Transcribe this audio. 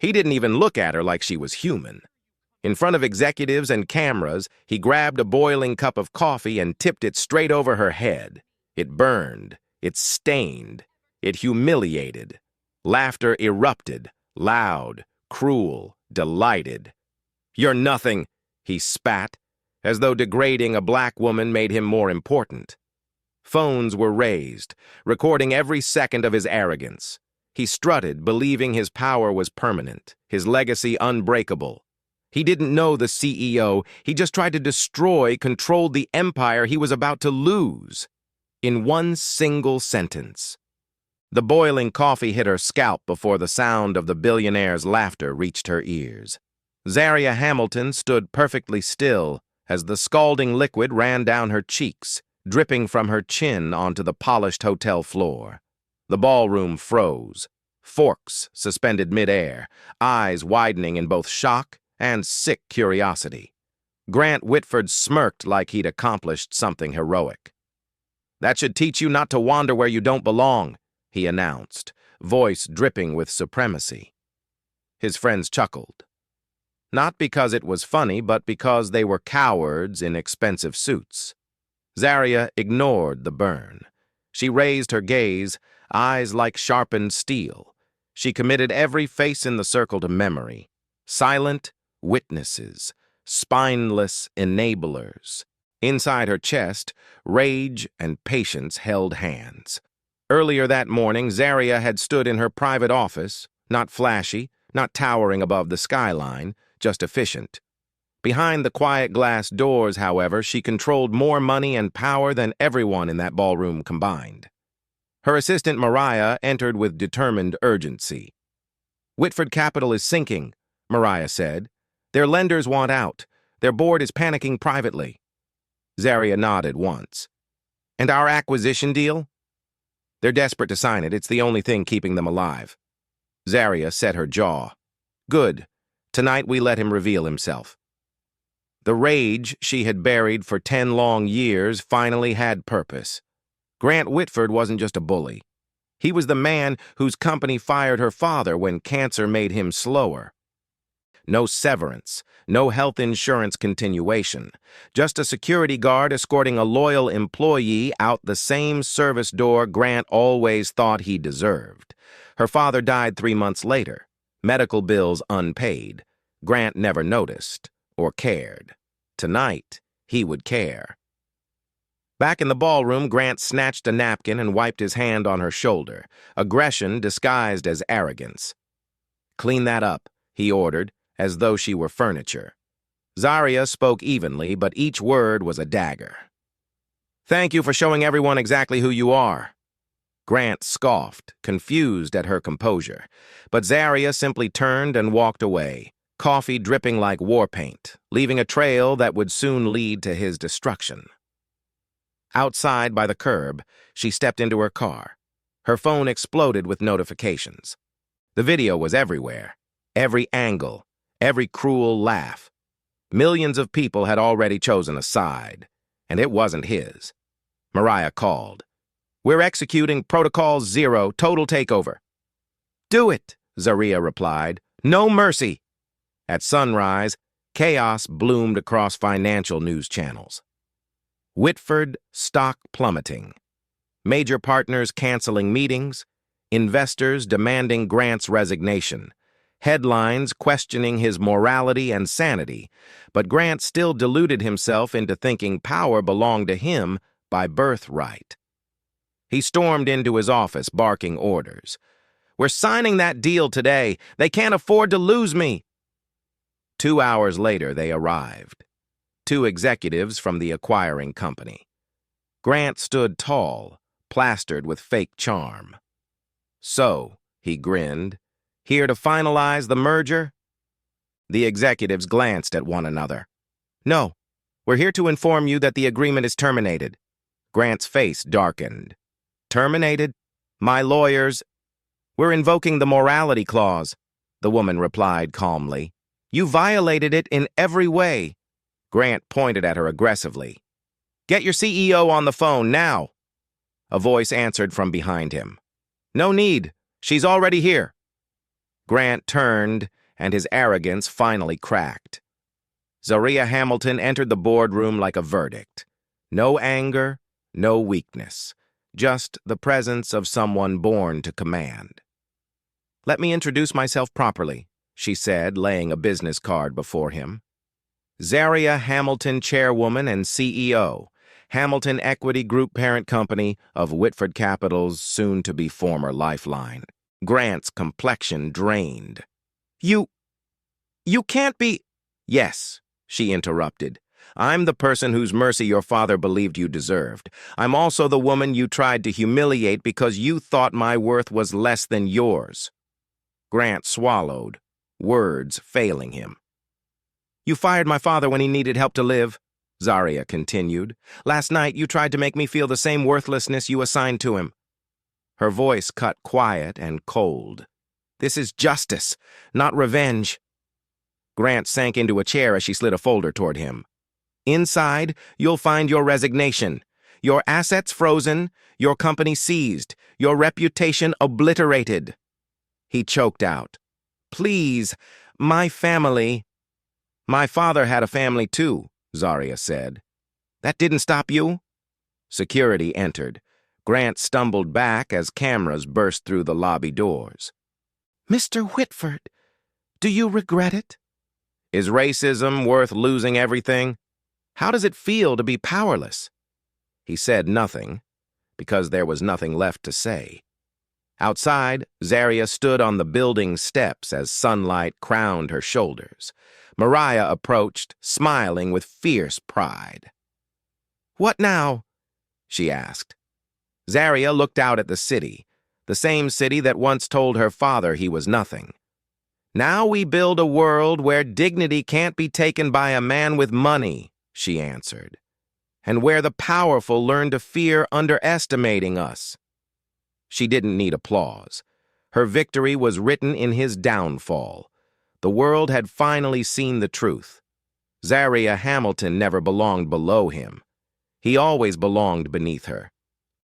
He didn't even look at her like she was human. In front of executives and cameras, he grabbed a boiling cup of coffee and tipped it straight over her head. It burned. It stained. It humiliated. Laughter erupted, loud, cruel, delighted. "You're nothing," he spat, as though degrading a black woman made him more important. Phones were raised, recording every second of his arrogance. He strutted, believing his power was permanent, his legacy unbreakable. He didn't know the CEO. He just tried to destroy, controlled the empire he was about to lose. In one single sentence. The boiling coffee hit her scalp before the sound of the billionaire's laughter reached her ears. Zaria Hamilton stood perfectly still as the scalding liquid ran down her cheeks, dripping from her chin onto the polished hotel floor. The ballroom froze, forks suspended midair, eyes widening in both shock and sick curiosity. Grant Whitford smirked like he'd accomplished something heroic. "That should teach you not to wander where you don't belong," he announced, voice dripping with supremacy. His friends chuckled. Not because it was funny, but because they were cowards in expensive suits. Zaria ignored the burn. She raised her gaze, eyes like sharpened steel. She committed every face in the circle to memory. Silent witnesses, spineless enablers. Inside her chest, rage and patience held hands. Earlier that morning, Zaria had stood in her private office, not flashy, not towering above the skyline, just efficient. Behind the quiet glass doors, however, she controlled more money and power than everyone in that ballroom combined. Her assistant Mariah entered with determined urgency. "Whitford Capital is sinking," Mariah said. "Their lenders want out. Their board is panicking privately." Zaria nodded once. "And our acquisition deal?" "They're desperate to sign it. It's the only thing keeping them alive." Zaria set her jaw. "Good. Tonight we let him reveal himself." The rage she had buried for 10 long years finally had purpose. Grant Whitford wasn't just a bully. He was the man whose company fired her father when cancer made him slower. No severance, no health insurance continuation, just a security guard escorting a loyal employee out the same service door Grant always thought he deserved. Her father died 3 months later, medical bills unpaid. Grant never noticed or cared. Tonight, he would care. Back in the ballroom, Grant snatched a napkin and wiped his hand on her shoulder, aggression disguised as arrogance. "Clean that up," he ordered, as though she were furniture. Zaria spoke evenly, but each word was a dagger. "Thank you for showing everyone exactly who you are." Grant scoffed, confused at her composure, but Zaria simply turned and walked away, coffee dripping like war paint, leaving a trail that would soon lead to his destruction. Outside by the curb, she stepped into her car. Her phone exploded with notifications. The video was everywhere, every angle, every cruel laugh. Millions of people had already chosen a side, and it wasn't his. Mariah called. "We're executing Protocol 0, total takeover." "Do it," Zaria replied. "No mercy." At sunrise, chaos bloomed across financial news channels. Whitford stock plummeting. Major partners canceling meetings. Investors demanding Grant's resignation. Headlines questioning his morality and sanity, but Grant still deluded himself into thinking power belonged to him by birthright. He stormed into his office, barking orders. "We're signing that deal today. They can't afford to lose me." 2 hours later, they arrived. 2 executives from the acquiring company. Grant stood tall, plastered with fake charm. "So," he grinned, "here to finalize the merger?" The executives glanced at one another. "No, we're here to inform you that the agreement is terminated." Grant's face darkened. "Terminated? My lawyers—" "We're invoking the morality clause," the woman replied calmly. "You violated it in every way." Grant pointed at her aggressively. "Get your CEO on the phone now." A voice answered from behind him. "No need. She's already here." Grant turned, and his arrogance finally cracked. Zaria Hamilton entered the boardroom like a verdict. No anger, no weakness, just the presence of someone born to command. "Let me introduce myself properly," she said, laying a business card before him. Zaria Hamilton, chairwoman and CEO, Hamilton Equity Group parent company of Whitford Capital's soon-to-be former Lifeline. Grant's complexion drained. You can't be—" "Yes," she interrupted. "I'm the person whose mercy your father believed you deserved. I'm also the woman you tried to humiliate because you thought my worth was less than yours." Grant swallowed, words failing him. "You fired my father when he needed help to live," Zaria continued. "Last night you tried to make me feel the same worthlessness you assigned to him." Her voice cut quiet and cold. "This is justice, not revenge." Grant sank into a chair as she slid a folder toward him. "Inside, you'll find your resignation. Your assets frozen, your company seized, your reputation obliterated." He choked out. "Please, my family—" "My father had a family too," Zaria said. "That didn't stop you?" Security entered. Grant stumbled back as cameras burst through the lobby doors. "Mr. Whitford, do you regret it?" "Is racism worth losing everything? How does it feel to be powerless?" He said nothing, because there was nothing left to say. Outside, Zaria stood on the building steps as sunlight crowned her shoulders. Mariah approached, smiling with fierce pride. "What now?" she asked. Zaria looked out at the same city that once told her father he was nothing. "Now we build a world where dignity can't be taken by a man with money," she answered, "and where the powerful learn to fear underestimating us." She didn't need applause. Her victory was written in his downfall. The world had finally seen the truth. Zaria Hamilton never belonged below him. He always belonged beneath her.